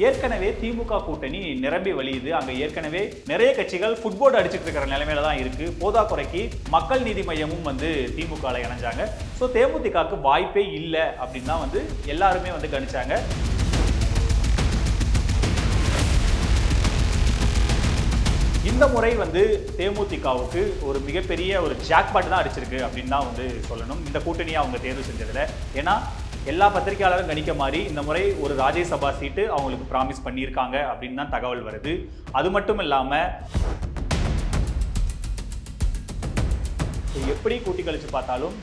ஏற்கனவே திமுக கூட்டணி நிரம்பி வழியுது. அங்க ஏற்கனவே நிறைய கட்சிகள் ஃபுட்போர்டு அடிச்சுட்டு இருக்கிற நிலைமையில தான் இருக்கு. போதாக்குறைக்கு மக்கள் நீதி மையமும் திமுக இணைஞ்சாங்க. ஸோ தேமுதிகக்கு வாய்ப்பே இல்லை அப்படின்னு தான் எல்லாருமே கணிச்சாங்க. இந்த முறை தேமுதிகவுக்கு ஒரு மிகப்பெரிய ஒரு ஜாக்பாட் தான் அடிச்சிருக்கு அப்படின்னு தான் சொல்லணும். இந்த கூட்டணியை அவங்க தேர்வு செஞ்சதுல. ஏன்னா எல்லா பத்திரிகையாளரும் கணிக்க மாதிரி இந்த முறை ஒரு ராஜ்யசபா சீட்டு அவங்களுக்கு ப்ராமிஸ் பண்ணியிருக்காங்க அப்படின்னு தான் தகவல் வருது. அது மட்டும் இல்லாமல் எப்படி கூட்டி கழிச்சு பார்த்தாலும்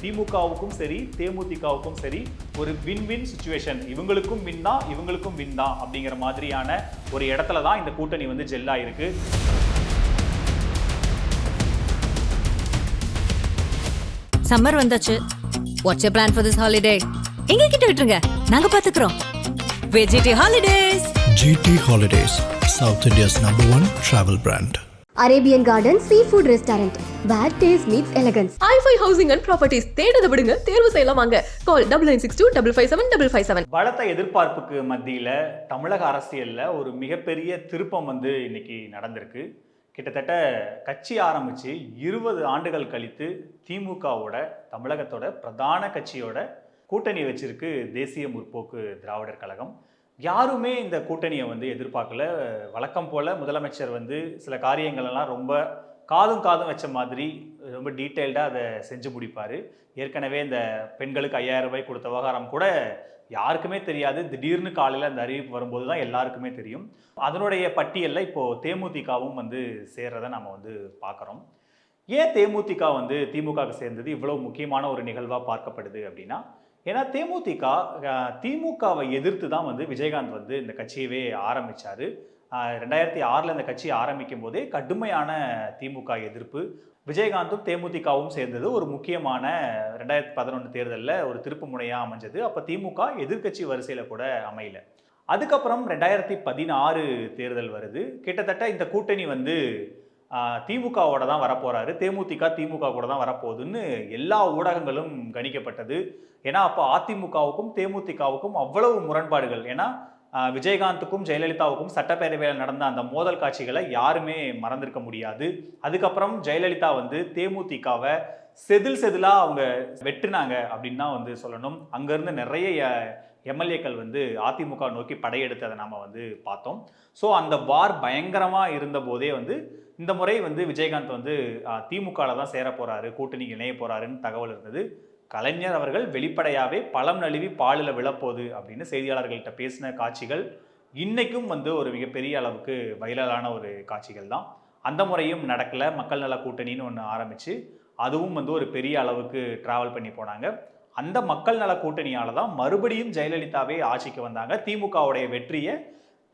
திமுகவுக்கும் சரி தேமுதிகவுக்கும் சரி ஒரு வின் சிச்சுவேஷன். இவங்களுக்கும் வின் தான் இவங்களுக்கும் வின் தான் அப்படிங்கிற மாதிரியான ஒரு இடத்துல தான் இந்த கூட்டணி ஜெல்லா இருக்கு. சம்மர் வந்தாச்சு. What's your plan for this holiday? எங்க கிட்ட விட்டுருங்க, நாங்க பாத்துக்கிறோம். GT Holidays. GT Holidays, South India's #1 travel brand. Arabian Garden Seafood Restaurant. Bad taste meets elegance. i5 Housing and Properties. தேடுத விடுங்க, தேர்வு செய்யலாம் வாங்க. Call 9962557557. பலத்த எதிர்பார்ப்புக்கு மத்தியில தமிழக அரசியல்ல ஒரு மிகப்பெரிய திருப்பம் இன்னைக்கு நடந்திருக்கு. கிட்டத்தட்ட கட்சி ஆரம்பித்து 20 ஆண்டுகள் கழித்து திமுகவோட தமிழகத்தோட பிரதான கட்சியோட கூட்டணி வச்சிருக்கு தேசிய முற்போக்கு திராவிடர் கழகம். யாருமே இந்த கூட்டணியை எதிர்பார்க்கல. வழக்கம் போல் முதலமைச்சர் சில காரியங்களெல்லாம் ரொம்ப காதும் வச்ச மாதிரி ரொம்ப டீட்டெயில்டாக அதை செஞ்சு முடிப்பார். ஏற்கனவே இந்த பெண்களுக்கு 5000 ரூபாய் கொடுத்த விவகாரம் கூட யாருக்குமே தெரியாது. திடீர்னு காலையில் அந்த அறிவிப்பு வரும்போது தான் எல்லாருக்குமே தெரியும். அதனுடைய பட்டியலில் இப்போது தேமுதிகவும் சேர்றதை நம்ம பார்க்குறோம். ஏன் தேமுதிக திமுகவுக்கு சேர்ந்தது இவ்வளோ முக்கியமான ஒரு நிகழ்வாக பார்க்கப்படுது அப்படின்னா, ஏன்னா திமுகவை எதிர்த்து தான் விஜயகாந்த் இந்த கட்சியவே ஆரம்பித்தார். 2006 இந்த கட்சியை ஆரம்பிக்கும் போதே கடுமையான திமுக எதிர்ப்பு. விஜயகாந்தும் தேமுதிகவும் சேர்ந்தது ஒரு முக்கியமான 2011 தேர்தலில் ஒரு திருப்பு முனையாக அமைஞ்சது. அப்போ திமுக எதிர்கட்சி வரிசையில் கூட அமையல. அதுக்கப்புறம் 2016 தேர்தல் வருது. கிட்டத்தட்ட இந்த கூட்டணி திமுகவோட தான் வரப்போறாரு, திமுக கூட தான் வரப்போகுதுன்னு எல்லா ஊடகங்களும் கணிக்கப்பட்டது. ஏன்னா அப்போ அதிமுகவுக்கும் தேமுதிகவுக்கும் அவ்வளவு முரண்பாடுகள். ஏன்னா விஜயகாந்துக்கும் ஜெயலலிதாவுக்கும் சட்டப்பேரவையில் நடந்த அந்த மோதல் காட்சிகளை யாருமே மறந்திருக்க முடியாது. அதுக்கப்புறம் ஜெயலலிதா தேமுதிகவை செதிலாக அவங்க வெட்டுனாங்க அப்படின்னு தான் சொல்லணும். அங்கேருந்து நிறைய எம்எல்ஏக்கள் அதிமுக நோக்கி படையெடுத்ததை நாம் பார்த்தோம். ஸோ அந்த வார் பயங்கரமாக இருந்த போதே இந்த முறை விஜயகாந்த் திமுகவில் தான் சேர போகிறாரு, கூட்டணிக்கு இணைய போகிறாருன்னு தகவல் இருந்தது. கலைஞர் அவர்கள் வெளிப்படையாகவே பழம் நழுவி பாலில் விழப்போகுது அப்படின்னு செய்தியாளர்கள்ட்ட பேசின காட்சிகள் இன்றைக்கும் ஒரு மிகப்பெரிய அளவுக்கு வைரலான ஒரு காட்சிகள் தான். அந்த முறையும் நடக்கலை. மக்கள் நல கூட்டணின்னு ஒன்று ஆரம்பித்து அதுவும் ஒரு பெரிய அளவுக்கு ட்ராவல் பண்ணி போனாங்க. அந்த மக்கள் நல கூட்டணியால் தான் மறுபடியும் ஜெயலலிதாவே ஆட்சிக்கு வந்தாங்க. திமுகவுடைய வெற்றியை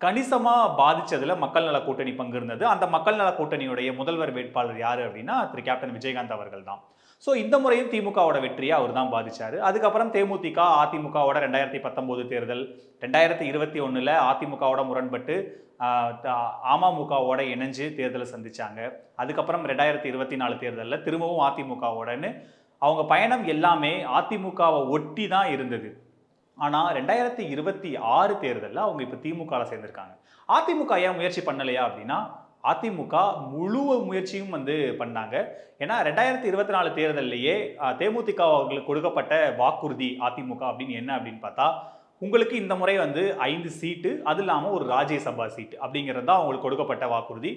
கணிசமாக பாதித்ததில் மக்கள் நல கூட்டணி பங்கு இருந்தது. அந்த மக்கள் நல கூட்டணியுடைய முதல்வர் வேட்பாளர் யார் அப்படின்னா கேப்டன் விஜயகாந்த் அவர்கள் தான். ஸோ இந்த முறையும் திமுகவோட வெற்றியை அவர் தான் பாதிச்சார். அதுக்கப்புறம் தேமுதிக அதிமுகவோட 2019 தேர்தல், 2021 அதிமுகவோட முரண்பட்டு அமமுகவோட இணைஞ்சு தேர்தலை சந்திச்சாங்க. அதுக்கப்புறம் 2024 தேர்தலில் திரும்பவும் அதிமுகவோடன்னு அவங்க பயணம் எல்லாமே அதிமுகவை ஒட்டி தான் இருந்தது. ஆனால் 2026 தேர்தலில் அவங்க இப்போ திமுகவில் சேர்ந்திருக்காங்க. அதிமுக ஏன் முயற்சி பண்ணலையா அப்படின்னா, அதிமுக முழு முயற்சியும் பண்ணாங்க. ஏன்னா 2024 தேர்தலையே தேமுதிக அவர்களுக்கு கொடுக்கப்பட்ட வாக்குறுதி அதிமுக அப்படின்னு என்ன அப்படின்னு பார்த்தா, உங்களுக்கு இந்த முறை 5 சீட்டு, அது இல்லாமல் ஒரு ராஜ்யசபா சீட்டு அப்படிங்கிறது தான் அவங்களுக்கு கொடுக்கப்பட்ட வாக்குறுதி.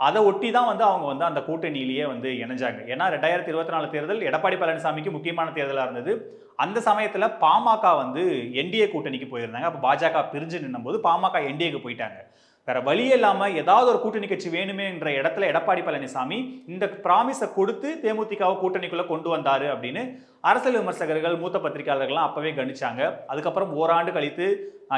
அதை ஒட்டி தான் அவங்க அந்த கூட்டணியிலேயே இணைஞ்சாங்க. ஏன்னா 2024 தேர்தல் எடப்பாடி பழனிசாமிக்கு முக்கியமான தேர்தலாக இருந்தது. அந்த சமயத்தில் பாமக என்டிஏ கூட்டணிக்கு போயிருந்தாங்க. அப்போ பாஜக பிரிஞ்சு நின்னும்போது பாமக என்டிஏக்கு போயிட்டாங்க. வேற வழியே இல்லாமல் ஏதாவது ஒரு கூட்டணி கட்சி வேணுமே என்ற இடத்துல எடப்பாடி பழனிசாமி இந்த ப்ராமிஸை கொடுத்து தேமுதிகவை கூட்டணிக்குள்ளே கொண்டு வந்தார் அப்படின்னு அரசியல் விமர்சகர்கள், மூத்த பத்திரிகையாளர்கள்லாம் அப்பவே கணிச்சாங்க. அதுக்கப்புறம் ஓராண்டு கழித்து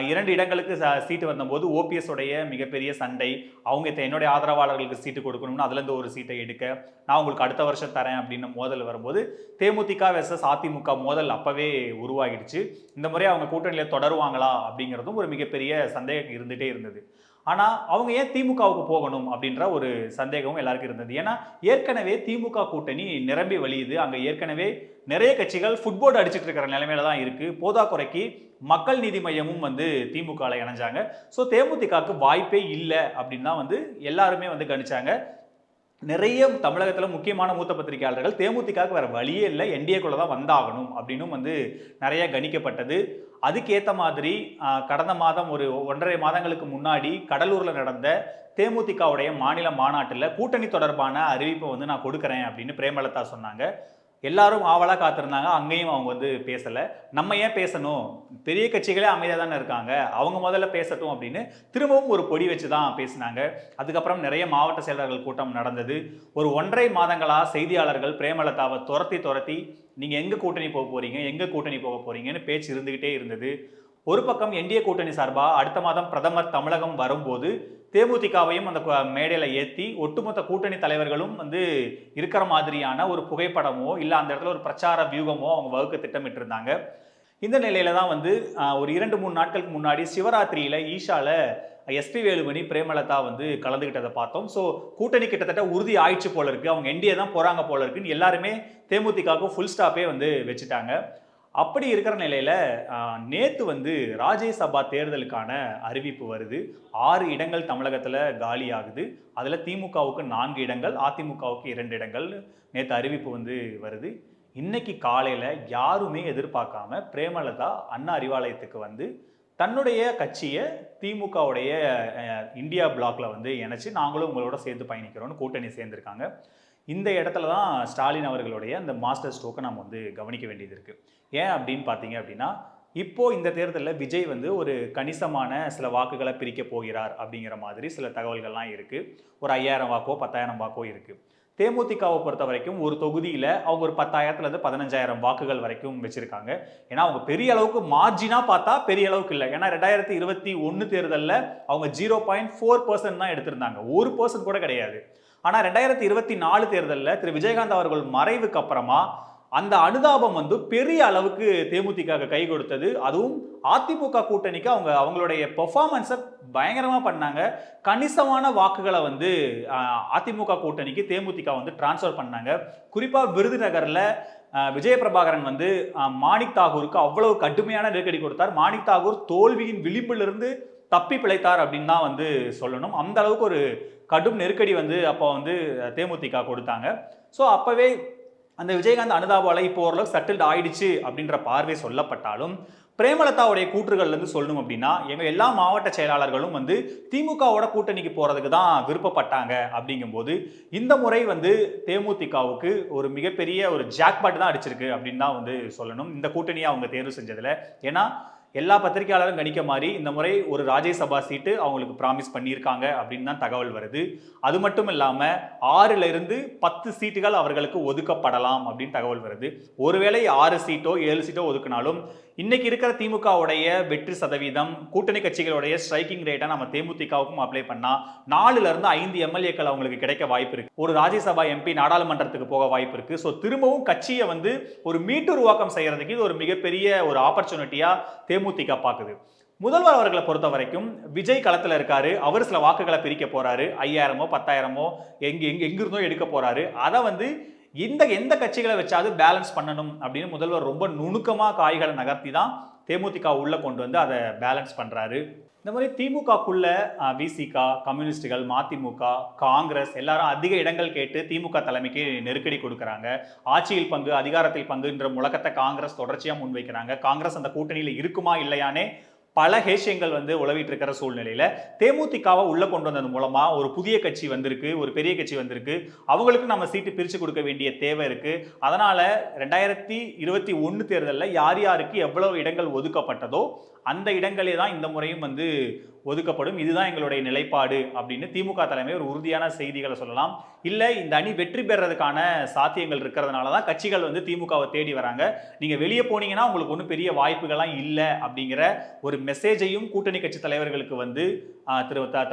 2 இடங்களுக்கு சீட்டு வந்தபோது ஓபிஎஸ் உடைய மிகப்பெரிய சண்டை, அவங்க என்னுடைய ஆதரவாளர்களுக்கு சீட்டு கொடுக்கணும்னு அதுலேருந்து ஒரு சீட்டை எடுக்க, நான் உங்களுக்கு அடுத்த வருஷம் தரேன் அப்படின்னு மோதல் வரும்போது தேமுதிக வெர்சஸ் அதிமுக மோதல் அப்பவே உருவாகிடுச்சு. இந்த முறை அவங்க கூட்டணியில் தொடருவாங்களா அப்படிங்கிறதும் ஒரு மிகப்பெரிய சந்தேகம் இருந்துகிட்டே இருந்தது. ஆனால் அவங்க ஏன் திமுகவுக்கு போகணும் அப்படின்ற ஒரு சந்தேகமும் எல்லாருக்கும் இருந்தது. ஏன்னா ஏற்கனவே திமுக கூட்டணி நிரம்பி வழியுது. அங்கே ஏற்கனவே நிறைய கட்சிகள் ஃபுட்போர்டு அடிச்சுட்டு இருக்கிற நிலைமையில தான் இருக்கு. போதாக்குறைக்கு மக்கள் நீதி மையமும் வந்து திமுகவில் இணைஞ்சாங்க. ஸோ தேமுதிகவுக்கு வாய்ப்பே இல்லை அப்படின்னு தான் வந்து எல்லாருமே வந்து கணிச்சாங்க. நிறைய தமிழகத்தில் முக்கியமான மூத்த பத்திரிகையாளர்கள் தேமுதிகவுக்கு வேற வழியே இல்லை, என்டிஏக்குள்ள தான் வந்தாகணும் அப்படின்னும் வந்து நிறைய கணிக்கப்பட்டது. அதுக்கேற்ற மாதிரி கடந்த மாதம் ஒரு 1.5 மாதங்களுக்கு முன்னாடி கடலூரில் நடந்த தேமுதிகவுடைய மாநில மாநாட்டில் கூட்டணி தொடர்பான அறிவிப்பை வந்து நான் கொடுக்குறேன் அப்படின்னு பிரேமலதா சொன்னாங்க. எல்லாரும் ஆவலாக காத்திருந்தாங்க. அங்கேயும் அவங்க வந்து பேசலை. நம்ம ஏன் பேசணும், பெரிய கட்சிகளே அமைதியாக தானே இருக்காங்க, அவங்க முதல்ல பேசட்டும் அப்படின்னு திரும்பவும் ஒரு பொடி வச்சு தான் பேசினாங்க. அதுக்கப்புறம் நிறைய மாவட்ட செயலாளர்கள் கூட்டம் நடந்தது. ஒரு 1.5 மாதங்களாக செய்தியாளர்கள் பிரேமலதாவை துரத்தி நீங்கள் எங்கே கூட்டணி போக போகிறீங்க, எங்கே கூட்டணி போக போகிறீங்கன்னு பேச்சு இருந்துக்கிட்டே இருந்தது. ஒரு பக்கம் என்டிஏ கூட்டணி சார்பாக அடுத்த மாதம் பிரதமர் தமிழகம் வரும்போது தேமுதிகவையும் அந்த மேடையில் ஏற்றி ஒட்டுமொத்த கூட்டணி தலைவர்களும் வந்து இருக்கிற மாதிரியான ஒரு புகைப்படமோ இல்லை அந்த இடத்துல ஒரு பிரச்சார வியூகமோ அவங்க வகுக்க திட்டமிட்டு இருந்தாங்க. இந்த நிலையில தான் வந்து ஒரு 2-3 நாட்களுக்கு முன்னாடி சிவராத்திரியில் ஈஷாவில் எஸ்பி வேலுமணி பிரேமலதா வந்து கலந்துக்கிட்டதை பார்த்தோம். ஸோ கூட்டணி கிட்டத்தட்ட உறுதி ஆயிடுச்சு போல இருக்கு, அவங்க என்டிஏ தான் போகிறாங்க போல இருக்குன்னு எல்லாருமே தேமுதிகவுக்கு ஃபுல் ஸ்டாப்பே வந்து வச்சுட்டாங்க. அப்படி இருக்கிற நிலையில் நேற்று வந்து ராஜ்யசபா தேர்தலுக்கான அறிவிப்பு வருது. 6 இடங்கள் தமிழகத்தில் காலி ஆகுது. அதில் திமுகவுக்கு 4 இடங்கள், அதிமுகவுக்கு 2 இடங்கள் நேற்று அறிவிப்பு வந்து வருது. இன்னைக்கு காலையில் யாருமே எதிர்பார்க்காம பிரேமலதா அண்ணா அறிவாலயத்துக்கு வந்து தன்னுடைய கட்சியை திமுகவுடைய இந்தியா பிளாக்ல வந்து இணைச்சு நாங்களும் உங்களோட சேர்ந்து பயணிக்கிறோம்னு கூட்டணி சேர்ந்திருக்காங்க. இந்த இடத்துல தான் ஸ்டாலின் அவர்களுடைய அந்த மாஸ்டர் ஸ்ட்ரோக்கை நம்ம வந்து கவனிக்க வேண்டியது இருக்குது. ஏன் அப்படின்னு பார்த்தீங்க அப்படின்னா, இப்போ இந்த தேர்தலில் விஜய் வந்து ஒரு கணிசமான சில வாக்குகளை பிரிக்க போகிறார் அப்படிங்கிற மாதிரி சில தகவல்கள்லாம் இருக்குது. ஒரு 5000 வாக்கோ 10,000 வாக்கோ இருக்குது. தேமுதிகவை பொறுத்த வரைக்கும் ஒரு தொகுதியில் அவங்க ஒரு 10,000 15,000 வாக்குகள் வரைக்கும் வச்சுருக்காங்க. ஏன்னா அவங்க பெரிய அளவுக்கு மார்ஜினாக பார்த்தா பெரிய அளவுக்கு இல்லை. ஏன்னா 2021 தேர்தலில் அவங்க 0.4% தான் எடுத்திருந்தாங்க, 1% கூட கிடையாது. ஆனால் 2024 தேர்தலில் திரு விஜயகாந்த் அவர்கள் மறைவுக்கு அப்புறமா அந்த அனுதாபம் வந்து பெரிய அளவுக்கு தேமுதிக கை கொடுத்தது. அதுவும் அதிமுக கூட்டணிக்கு அவங்களுடைய பெர்ஃபார்மன்ஸை பயங்கரமாக பண்ணாங்க. கணிசமான வாக்குகளை வந்து அதிமுக கூட்டணிக்கு தேமுதிக வந்து டிரான்ஸ்ஃபர் பண்ணாங்க. குறிப்பாக விருதுநகரில் விஜயபிரபாகரன் வந்து மாணிக் தாகூருக்கு அவ்வளவு கடுமையான நெருக்கடி கொடுத்தார். மாணிக் தாகூர் தோல்வியின் விளிம்பிலிருந்து தப்பி பிழைத்தார் அப்படின்னு தான் வந்து சொல்லணும். அந்த அளவுக்கு ஒரு கடும் நெருக்கடி வந்து அப்போ வந்து தேமுதிக கொடுத்தாங்க. ஸோ அப்போவே அந்த விஜயகாந்த் அனுதாபால இப்போ ஓரளவுக்கு செட்டில்டு ஆயிடுச்சு அப்படின்ற பார்வை சொல்லப்பட்டாலும் பிரேமலதாவுடைய கூற்றுகள்லேருந்து சொல்லணும் அப்படின்னா எங்கள் எல்லா மாவட்ட செயலாளர்களும் வந்து திமுகவோட கூட்டணிக்கு போகிறதுக்கு தான் விருப்பப்பட்டாங்க. அப்படிங்கும்போது இந்த முறை வந்து தேமுதிகவுக்கு ஒரு மிகப்பெரிய ஒரு ஜாக்பாட் தான் அடிச்சிருக்கு அப்படின்னு தான் வந்து சொல்லணும் இந்த கூட்டணியை அவங்க தேர்வு செஞ்சதில். ஏன்னா எல்லா பத்திரிகையாளரும் கணிக்க மாதிரி இந்த முறை ஒரு ராஜ்யசபா சீட்டு அவங்களுக்கு ப்ராமிஸ் பண்ணியிருக்காங்க அப்படின்னு தான் தகவல் வருது. அது மட்டும் இல்லாமல் 6லிருந்து 10 சீட்டுகள் அவர்களுக்கு ஒதுக்கப்படலாம் அப்படின்னு தகவல் வருது. ஒருவேளை 6 சீட்டோ 7 சீட்டோ ஒதுக்கினாலும் இன்னைக்கு இருக்கிற திமுகவுடைய வெற்றி சதவீதம், கூட்டணி கட்சிகளுடைய ஸ்ட்ரைக்கிங் ரேட்டை நம்ம தேமுதிகவுக்கும் அப்ளை பண்ணா 4லிருந்து 5 எம்எல்ஏக்கள் அவங்களுக்கு கிடைக்க வாய்ப்பு இருக்கு. ஒரு ராஜ்யசபா எம்பி நாடாளுமன்றத்துக்கு போக வாய்ப்பு இருக்கு. ஸோ திரும்பவும் கட்சியை வந்து ஒரு மீட்டுருவாக்கம் செய்யறதுக்கு இது ஒரு மிகப்பெரிய ஒரு ஆப்பர்ச்சுனிட்டியா தேமுதிக பார்க்குது. முதல்வர் அவர்களை பொறுத்த வரைக்கும் விஜய் களத்தில் இருக்காரு. அவர் சில வாக்குகளை பிரிக்க போறாரு. 5000மோ 10,000மோ எங்கிருந்தோ எடுக்க போறாரு. அதை வந்து எந்த கட்சிகளை வச்சாவது பேலன்ஸ் பண்ணணும் அப்படின்னு முதல்வர் ரொம்ப நுணுக்கமாக காய்களை நகர்த்தி தான் தேமுதிக உள்ள கொண்டு வந்து அதை பேலன்ஸ் பண்றாரு. இந்த மாதிரி திமுகக்குள்ள விசிக, கம்யூனிஸ்டுகள், மதிமுக, காங்கிரஸ் எல்லாரும் அதிக இடங்கள் கேட்டு திமுக தலைமைக்கு நெருக்கடி கொடுக்குறாங்க. ஆட்சியில் பங்கு, அதிகாரத்தில் பங்குன்ற முழக்கத்தை காங்கிரஸ் தொடர்ச்சியாக முன்வைக்கிறாங்க. காங்கிரஸ் அந்த கூட்டணியில் இருக்குமா இல்லையானே பல ஹேஷியங்கள் வந்து உளவிட்டு இருக்கிற சூழ்நிலையில தேமுதிகவை உள்ள கொண்டு வந்தது மூலமா ஒரு புதிய கட்சி வந்திருக்கு, ஒரு பெரிய கட்சி வந்திருக்கு. அவங்களுக்கு நம்ம சீட்டு பிரிச்சு கொடுக்க வேண்டிய தேவை இருக்கு. அதனால 2021 தேர்தலில் யார் யாருக்கு எவ்வளவு இடங்கள் ஒதுக்கப்பட்டதோ அந்த இடங்களே தான் இந்த முறையும் வந்து ஒதுக்கப்படும். இதுதான் எங்களுடைய நிலைப்பாடு அப்படின்னு திமுக தலைமை ஒரு உறுதியான செய்திகளை சொல்லலாம். இல்லை இந்த அணி வெற்றி பெறதுக்கான சாத்தியங்கள் இருக்கிறதுனால தான் கட்சிகள் வந்து திமுகவை தேடி வராங்க. நீங்க வெளியே போனீங்கன்னா உங்களுக்கு ஒன்றும் பெரிய வாய்ப்புகள்லாம் இல்லை அப்படிங்கிற ஒரு மெசேஜையும் கூட்டணி கட்சி தலைவர்களுக்கு வந்து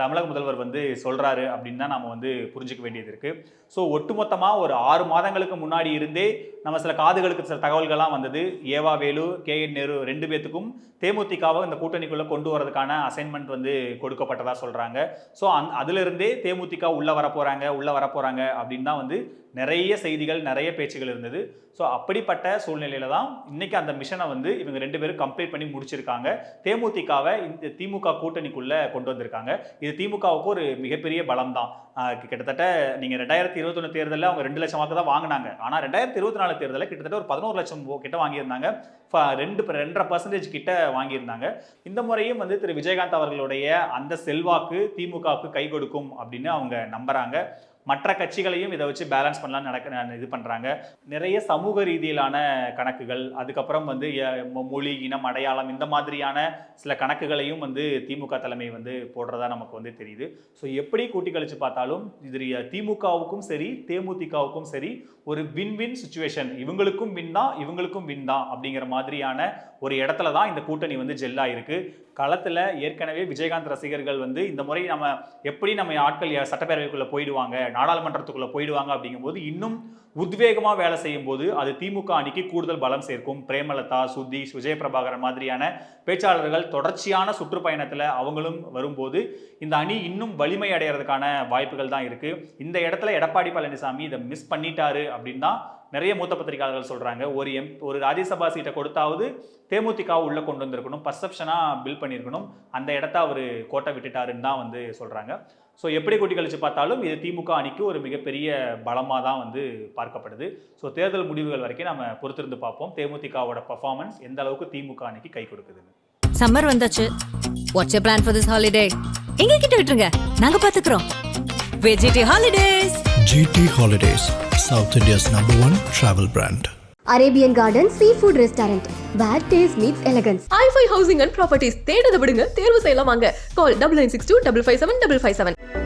தமிழக முதல்வர் வந்து சொல்றாரு அப்படின்னு தான் நாம வந்து புரிஞ்சுக்க வேண்டியது இருக்கு. ஸோ ஒட்டுமொத்தமாக ஒரு 6 மாதங்களுக்கு முன்னாடி இருந்தே நம்ம சில காதுகளுக்கு சில தகவல்கள்லாம் வந்தது. ஏவா வேலு, KN நேரு 2 பேத்துக்கும் தேமுதிக தேமுதிகவை இந்த கூட்டணிக்குள்ள கொண்டு வரதுக்கான அசைன்மெண்ட் வந்து கொடுக்கப்பட்டதா சொல்றாங்க. ஸோ அதுல இருந்தே தேமுதிக உள்ள வரப்போறாங்க அப்படின்னு தான் வந்து நிறைய செய்திகள், நிறைய பேச்சுகள் இருந்தது. ஸோ அப்படிப்பட்ட சூழ்நிலையில தான் இன்னைக்கு அந்த மிஷனை வந்து இவங்க 2 பேரும் கம்ப்ளீட் பண்ணி முடிச்சிருக்காங்க. தேமுதிகவை இந்த திமுக கூட்டணிக்குள்ள கொண்டு வந்திருக்காங்க. இது திமுகவுக்கு ஒரு மிகப்பெரிய பலம் தான். கிட்டத்தட்ட நீங்க 2021 தேர்தலில் அவங்க 2 லட்சம் வாக்கு தான் வாங்கினாங்க. ஆனால் 2024 தேர்தலில் கிட்டத்தட்ட ஒரு 11 லட்சம் கிட்ட வாங்கியிருந்தாங்க. 2.5% கிட்ட வாங்கியிருந்தாங்க. இந்த முறையும் வந்து திரு விஜயகாந்த் அவர்களுடைய அந்த செல்வாக்கு திமுகவுக்கு கை கொடுக்கும் அப்படின்னு அவங்க நம்புறாங்க. மற்ற கட்சிகளையும் இதை வச்சு பேலன்ஸ் பண்ணலாம்னு இது பண்ணுறாங்க. நிறைய சமூக ரீதியிலான கணக்குகள், அதுக்கப்புறம் வந்து மொழி, இனம், அடையாளம், இந்த மாதிரியான சில கணக்குகளையும் வந்து திமுக தலைமை வந்து போடுறதா நமக்கு வந்து தெரியுது. ஸோ எப்படி கூட்டி கழிச்சு பார்த்தாலும் இது திமுகவுக்கும் சரி தேமுதிகவுக்கும் சரி ஒரு வின் சுச்சுவேஷன். இவங்களுக்கும் வின் தான், இவங்களுக்கும் வின் தான் அப்படிங்கிற மாதிரியான ஒரு இடத்துல தான் இந்த கூட்டணி வந்து ஜெல்லா இருக்கு. களத்தில் ஏற்கனவே விஜயகாந்த் ரசிகர்கள் வந்து இந்த முறை நம்ம ஆட்கள் சட்டப்பேரவைக்குள்ள போயிடுவாங்க, நாடாளுமன்றத்துக்குள்ள போயிடுவாங்க அப்படிங்கும்போது இன்னும் உத்வேகமா வேலை செய்யும் போது அது திமுக அணிக்கு கூடுதல் பலம் சேர்க்கும். பிரேமலதா, சுதீஷ், விஜயபிரபாகரன் மாதிரியான பேச்சாளர்கள் தொடர்ச்சியான சுற்றுப்பயணத்தில் அவங்களும் வரும்போது இந்த அணி இன்னும் வலிமை அடைகிறதுக்கான வாய்ப்புகள் தான் இருக்கு. இந்த இடத்துல எடப்பாடி பழனிசாமி இதை மிஸ் பண்ணிட்டாரு அப்படின்னு தான் நிறைய மூத்த பத்திரிகையாளர்கள் சொல்றாங்க. ஒரு ராஜ்யசபா சீட்டை கொடுத்தாவது தேமுதிக உள்ள கொண்டு வந்திருக்கணும், பர்செப்ஷனா பில் பண்ணியிருக்கணும். அந்த இடத்த அவர் கோட்டை விட்டுட்டாருன்னு தான் வந்து சொல்றாங்க. ஸோ எப்படி கூட்டி கழிச்சு பார்த்தாலும் இது திமுக அணிக்கு ஒரு மிகப்பெரிய பலமாக தான் வந்து பார்க்கப்படுது. ஸோ தேர்தல் முடிவுகள் வரைக்கும் நம்ம பொறுத்திருந்து பார்ப்போம் தேமுதிகவோட பர்ஃபார்மன்ஸ் எந்த அளவுக்கு திமுக அணிக்கு கை கொடுக்குதுன்னு. சம்மர் வந்தாச்சு. What's your plan for this holiday? எங்க கிட்ட விட்டுருங்க, நாங்க பாத்துக்கிறோம். VGT Holidays. GT Holidays, South India's #1 travel brand. Arabian Garden Seafood Restaurant, where taste meets elegance. i5 Housing and Properties தேடுத விடுங்க, தேர்வு செய்யலாம் வாங்க. கால் 9962 557 557.